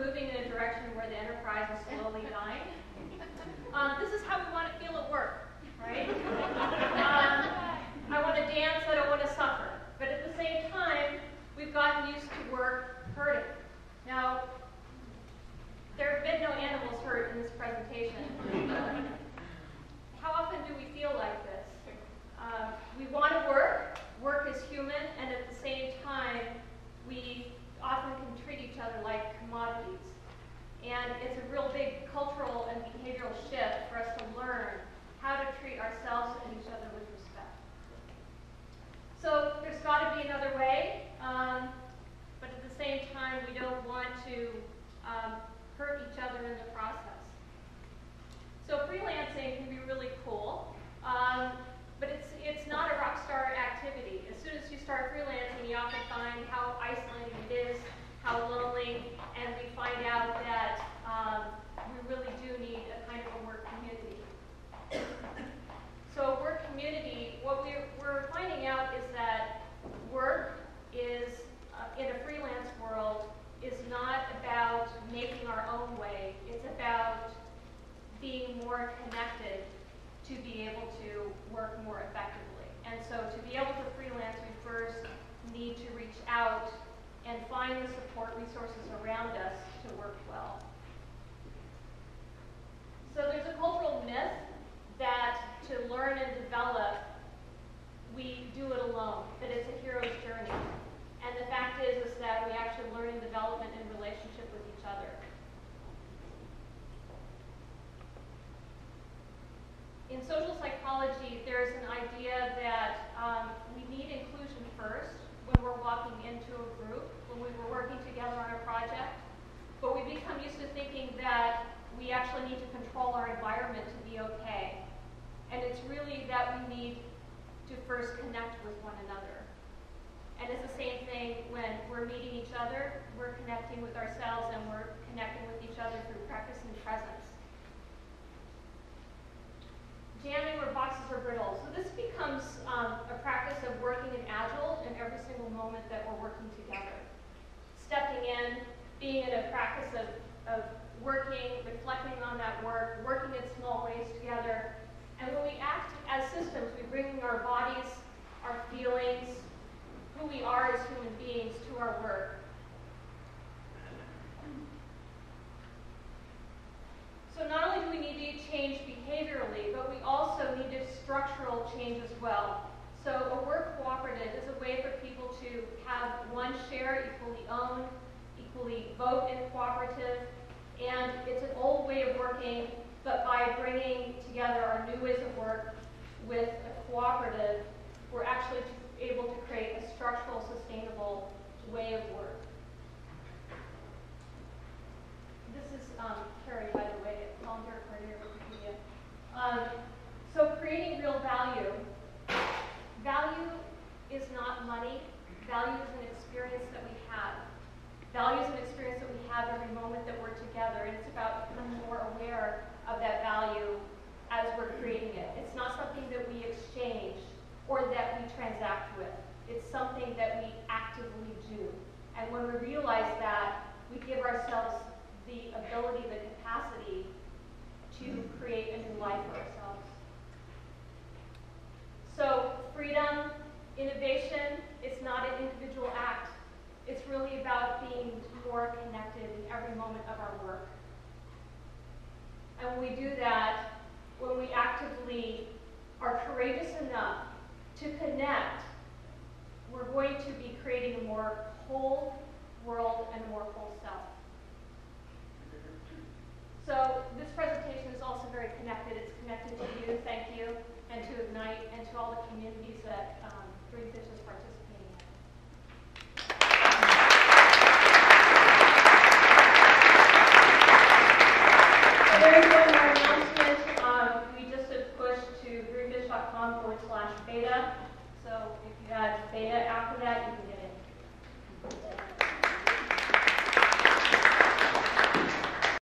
moving in a direction where the enterprise is slowly dying. This is how we want to feel at work, right? I want to dance, I don't want to suffer. But at the same time, we've gotten used to work hurting. Now, there have been no animals hurt in this presentation. How often do we feel like this? We want to work. Work is human, and at the same time, we often can treat each other like commodities. And it's a real big cultural and behavioral shift for us to learn how to treat ourselves and each other with respect. So there's got to be another way, but at the same time, we don't want to hurt each other in the process. So freelancing can be really cool, but it's not a rock star activity. As soon as you start freelancing, you often find how isolating it is, how lonely, and we find out that we really do need a kind of a work community. So work community, what we're finding out is that work is, in a freelance world, is not about making our own way. It's about being more connected to be able to work more effectively. And so to be able to freelance, we first need to reach out and find the support resources around us to work well. So there's a cultural myth that to learn and develop, we do it alone, that it's a hero's journey. And the fact is that we actually learn and development in relationship with each other. In social psychology, there's an idea that we need inclusion first when we're walking into a group, when we were working together on a project. But we become used to thinking that we actually need to control our environment to be okay. And it's really that we need to first connect with one another. And it's the same thing when we're meeting each other, we're connecting with ourselves, and we're connecting with each other through practicing presence. Jamming where boxes are brittle. So this becomes a practice of working in Agile in every single moment that we're working together. Stepping in, being in a practice of working, reflecting on that work, working in small ways together. And when we act as systems, we bring our bodies, our feelings, who we are as human beings to our work. So not only do we need to change behaviorally, but we also need to structural change as well. So a work cooperative is a way for people to have one share, equally own, equally vote in a cooperative. And it's an old way of working, but by bringing together our new ways of work with a cooperative, we're actually able to create a structural, sustainable way of work. This is Carrie, by the way, at Volunteer Career Wikipedia. So creating real value. Value is not money. Value is an experience that we have. Value is an experience that we have every moment that we're together, and it's about becoming more aware of that value as we're creating it. It's not something that we exchange or that we transact with. It's something that we actively do. And when we realize that, we give ourselves the ability, the capacity to create a new life for ourselves. So freedom, innovation, it's not an individual act. It's really about being more connected in every moment of our work. And when we do that, when we actively are courageous enough to connect, we're going to be creating a more whole world and a more whole self. So this presentation is also very connected. It's connected to you, thank you, and to Ignite, and to all the communities that Greenfish has participated